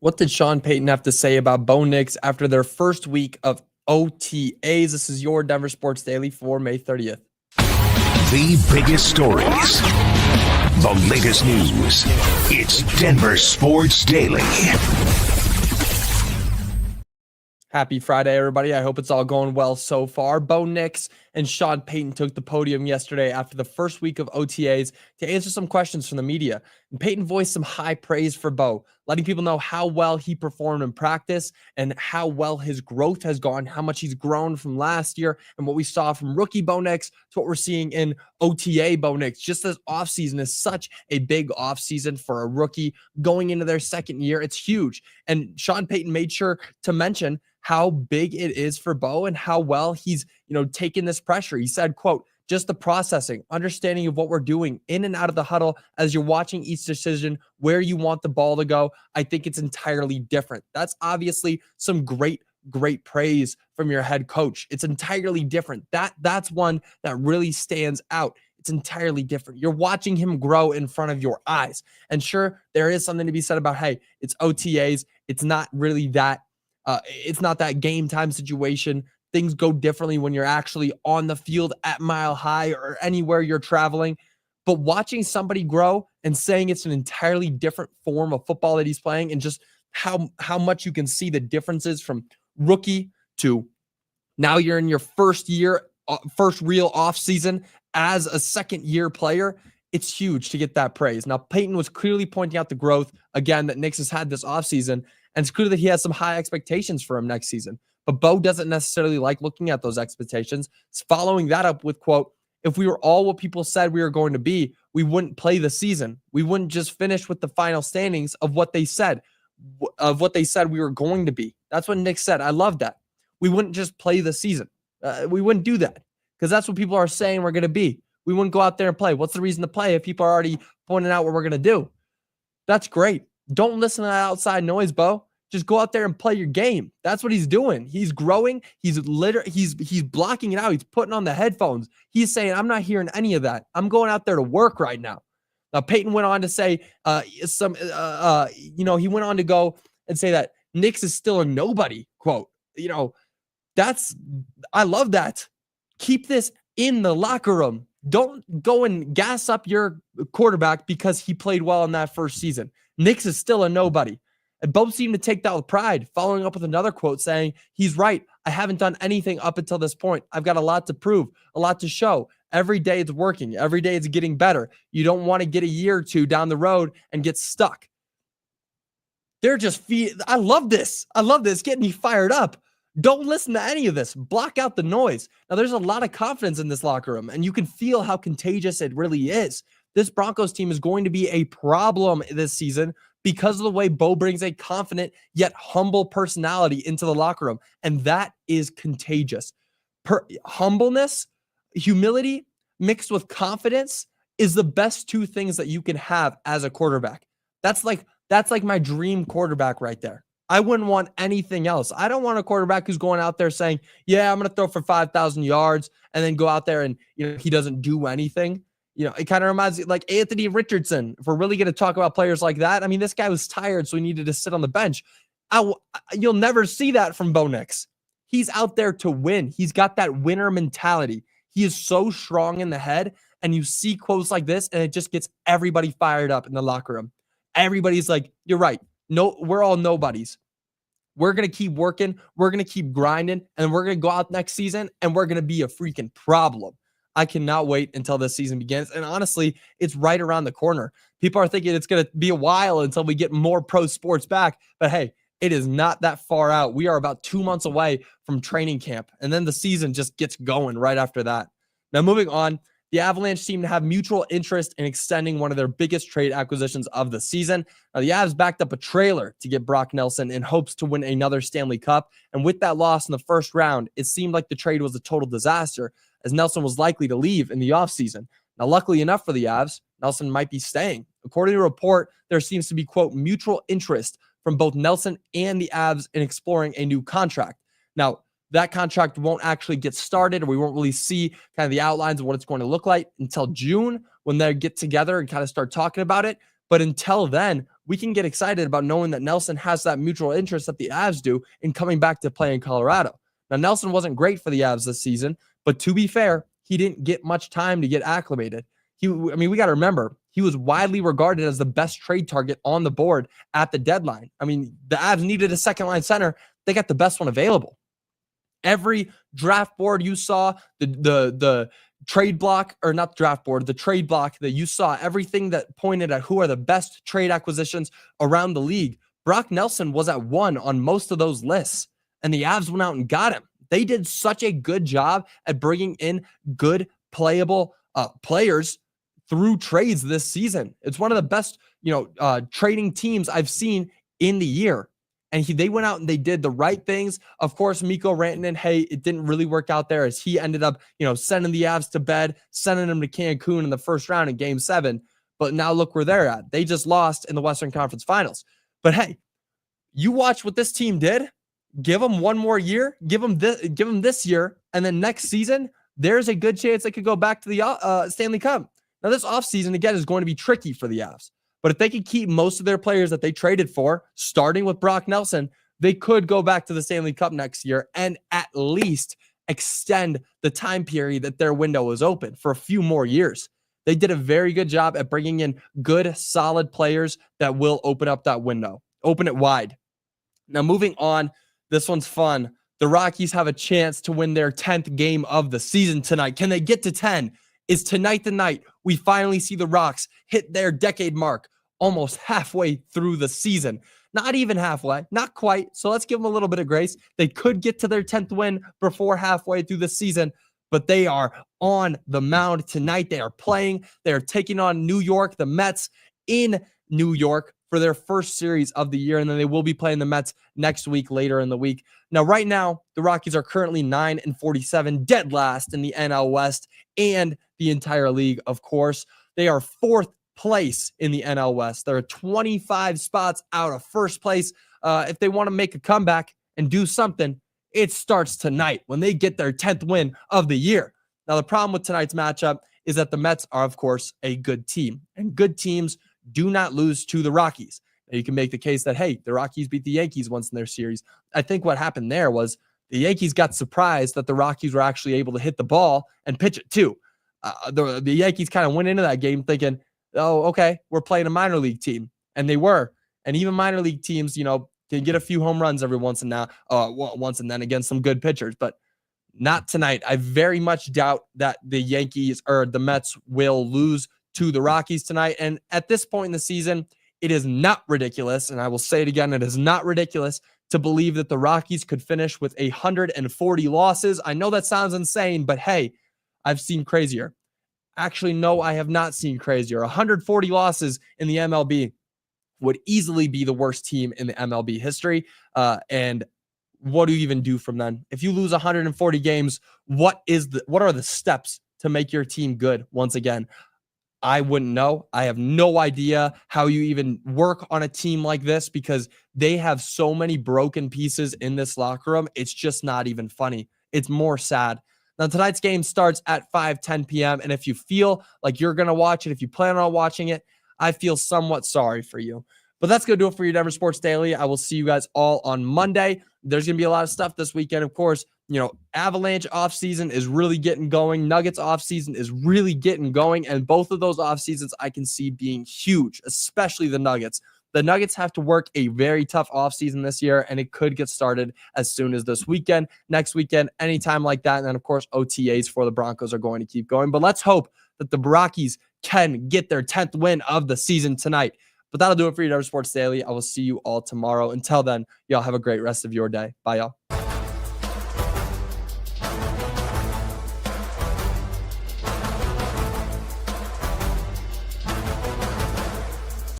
What did Sean Payton have to say about Bo Nix after their first week of OTAs? This is your Denver Sports Daily for May 30th. The biggest stories, the latest news. It's Denver Sports Daily. Happy Friday, everybody. I hope it's all going well so far. Bo Nix and Sean Payton took the podium yesterday after the first week of OTAs to answer some questions from the media. And Payton voiced some high praise for Bo, letting people know how well he performed in practice and how well his growth has gone, how much he's grown from last year, and what we saw from rookie Bo Nix to what we're seeing in OTA Bo Nix. Just this offseason is such a big offseason for a rookie going into their second year. It's huge. And Sean Payton made sure to mention how big it is for Bo and how well he's, taken this pressure. He said, quote, just the processing, understanding of what we're doing in and out of the huddle as you're watching each decision, where you want the ball to go. I think it's entirely different. That's obviously some great praise from your head coach. It's entirely different. That's one that really stands out. It's entirely different. You're watching him grow in front of your eyes. And sure, there is something to be said about, hey, it's OTAs. It's not really that. It's not that game time situation. Things go differently when you're actually on the field at Mile High or anywhere you're traveling. But watching somebody grow and saying it's an entirely different form of football that he's playing, and just how much you can see the differences from rookie to now you're in your first real off season as a second year player. It's huge to get that praise. Now, Payton was clearly pointing out the growth, again, that Nix has had this offseason, and it's clear that he has some high expectations for him next season. But Bo doesn't necessarily like looking at those expectations. It's following that up with, quote, if we were all what people said we were going to be, we wouldn't play the season. We wouldn't just finish with the final standings of what they said we were going to be. That's what Nick said. I love that. We wouldn't just play the season. We wouldn't do that because that's what people are saying we're going to be. We wouldn't go out there and play. What's the reason to play if people are already pointing out what we're going to do? That's great. Don't listen to that outside noise, Bo. Just go out there and play your game. That's what he's doing. He's growing. He's blocking it out. He's putting on the headphones. He's saying, I'm not hearing any of that. I'm going out there to work right now. Now, Payton went on to say he went on to go and say that Nix is still a nobody, quote. I love that. Keep this in the locker room. Don't go and gas up your quarterback because he played well in that first season. Nix is still a nobody. And both seem to take that with pride, following up with another quote saying, he's right. I haven't done anything up until this point. I've got a lot to prove, a lot to show. Every day it's working. Every day it's getting better. You don't want to get a year or two down the road and get stuck. I love this. I love this. Getting me fired up. Don't listen to any of this. Block out the noise. Now, there's a lot of confidence in this locker room, and you can feel how contagious it really is. This Broncos team is going to be a problem this season because of the way Bo brings a confident yet humble personality into the locker room, and that is contagious. Humbleness, humility mixed with confidence is the best two things that you can have as a quarterback. That's like my dream quarterback right there. I wouldn't want anything else. I don't want a quarterback who's going out there saying, yeah, I'm going to throw for 5,000 yards and then go out there and, he doesn't do anything. It kind of reminds me like Anthony Richardson. If we're really going to talk about players like that, I mean, this guy was tired, so he needed to sit on the bench. You'll never see that from Bo Nix. He's out there to win. He's got that winner mentality. He is so strong in the head, and you see quotes like this, and it just gets everybody fired up in the locker room. Everybody's like, you're right. No, we're all nobodies. We're going to keep working. We're going to keep grinding, and we're going to go out next season, and we're going to be a freaking problem. I cannot wait until this season begins. And honestly, it's right around the corner. People are thinking it's going to be a while until we get more pro sports back. But hey, it is not that far out. We are about 2 months away from training camp. And then the season just gets going right after that. Now, moving on, the Avalanche seem to have mutual interest in extending one of their biggest trade acquisitions of the season. Now, the Avs backed up a trailer to get Brock Nelson in hopes to win another Stanley Cup. And with that loss in the first round, it seemed like the trade was a total disaster, as Nelson was likely to leave in the offseason. Now, luckily enough for the Avs, Nelson might be staying. According to a report, there seems to be, quote, mutual interest from both Nelson and the Avs in exploring a new contract. Now, that contract won't actually get started, or we won't really see kind of the outlines of what it's going to look like until June when they get together and kind of start talking about it. But until then, we can get excited about knowing that Nelson has that mutual interest that the Avs do in coming back to play in Colorado. Now, Nelson wasn't great for the Avs this season, but to be fair, he didn't get much time to get acclimated. We got to remember, he was widely regarded as the best trade target on the board at the deadline. I mean, the Avs needed a second-line center. They got the best one available. Every draft board you saw, the trade block, or not draft board, the trade block that you saw, everything that pointed at who are the best trade acquisitions around the league, Brock Nelson was at 1 on most of those lists, and the Avs went out and got him. They did such a good job at bringing in good playable players through trades this season. It's one of the best, trading teams I've seen in the year. And they went out and they did the right things. Of course, Mikko Rantanen, hey, it didn't really work out there as he ended up, sending the Avs to bed, sending them to Cancun in the first round in Game 7. But now look where they're at. They just lost in the Western Conference Finals. But hey, you watch what this team did. Give them one more year. Give them this year, and then next season, there's a good chance they could go back to the Stanley Cup. Now, this offseason, again, is going to be tricky for the Avs. But if they could keep most of their players that they traded for, starting with Brock Nelson, they could go back to the Stanley Cup next year and at least extend the time period that their window is open for a few more years. They did a very good job at bringing in good, solid players that will open up that window, open it wide. Now, moving on, this one's fun. The Rockies have a chance to win their 10th game of the season tonight. Can they get to 10? Is tonight the night we finally see the Rocks hit their decade mark almost halfway through the season? Not even halfway, not quite. So let's give them a little bit of grace. They could get to their 10th win before halfway through the season, but they are on the mound tonight. They are playing. They are taking on New York, the Mets in New York for their first series of the year, and then they will be playing the Mets next week, later in the week. Now, right now, the Rockies are currently 9-47, dead last in the NL West and the entire league, of course. They are 4th place in the NL West. They're 25 spots out of first place. If they want to make a comeback and do something, it starts tonight when they get their 10th win of the year. Now, the problem with tonight's matchup is that the Mets are, of course, a good team, and good teams do not lose to the Rockies. Now, you can make the case that, hey, the Rockies beat the Yankees once in their series. I think what happened there was the Yankees got surprised that the Rockies were actually able to hit the ball and pitch it too. The Yankees kind of went into that game thinking, oh, okay, we're playing a minor league team. And they were. And even minor league teams, can get a few home runs every once and then against some good pitchers. But not tonight. I very much doubt that the Yankees or the Mets will lose to the Rockies tonight. And at this point in the season, it is not ridiculous, and I will say it again, it is not ridiculous to believe that the Rockies could finish with 140 losses. I know that sounds insane, but hey, I've seen crazier. Actually, no, I have not seen crazier. 140 losses in the MLB would easily be the worst team in the MLB history. And what do you even do from then? If you lose 140 games, what are the steps to make your team good once again? I wouldn't know. I have no idea how you even work on a team like this because they have so many broken pieces in this locker room. It's just not even funny. It's more sad. Now, tonight's game starts at 5:10 p.m. And if you feel like you're going to watch it, if you plan on watching it, I feel somewhat sorry for you. But that's going to do it for your Denver Sports Daily. I will see you guys all on Monday. There's going to be a lot of stuff this weekend. Of course, Avalanche offseason is really getting going. Nuggets offseason is really getting going. And both of those offseasons I can see being huge, especially the Nuggets. The Nuggets have to work a very tough offseason this year, and it could get started as soon as this weekend, next weekend, anytime like that. And then, of course, OTAs for the Broncos are going to keep going. But let's hope that the Rockies can get their 10th win of the season tonight. But that'll do it for your Denver Sports Daily. I will see you all tomorrow. Until then, y'all have a great rest of your day. Bye, y'all.